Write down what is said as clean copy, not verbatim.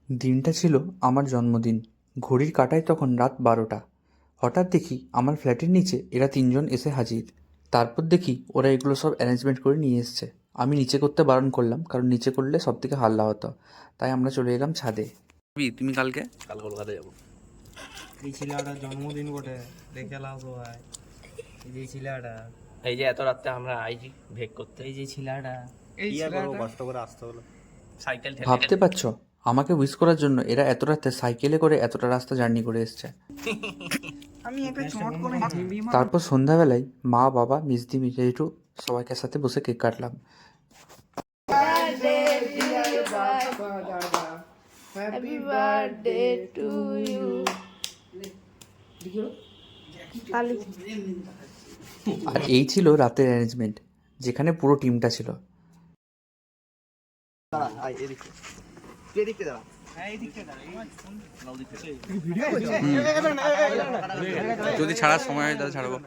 দিনটা ছিল আমার জন্মদিন। ঘড়ির কাঁটায় তখন রাত 12টা। হঠাৎ দেখি আমার ফ্ল্যাটের নিচে এরা তিনজন এসে হাজির। তারপর দেখি ওরা এগুলো সব অ্যারেঞ্জমেন্ট করে নিয়ে এসছে। আমি নিচে করতে বারণ করলাম, কারণ নিচে করলে সব থেকে হাল্লা হতো। তাই আমরা চলে এলাম ছাদে। তুমি কালকে কাল কলকাতা যাবো। এই ছেলেটার জন্মদিন বটে, দেখে লাও সবাই। এই যে ছেলেটা, এই যে এত রাত্রে আমরা আইছি ভেগ করতে, এই যে ছেলেটা, কি আর করবো, কষ্ট করে আসতে হলো। সাইকেল ঠেলে ভাবতে পারছো আমাকে উইশ করার জন্য এরা এত রাতে সাইকেলে করে এতটা রাস্তা জার্নি করে এসছে। আমি একটা চট করে তারপর সন্ধ্যাবেলায় মা, বাবা, মিসদি, মিঠাইটু সবাইকার সাথে বসে কেক কাটলাম। Happy birthday to you. আর এই ছিল রাতের অ্যারেঞ্জমেন্ট, যেখানে পুরো টিমটা ছিল। যদি ছাড়ার সময় হয় তাহলে ছাড়বো।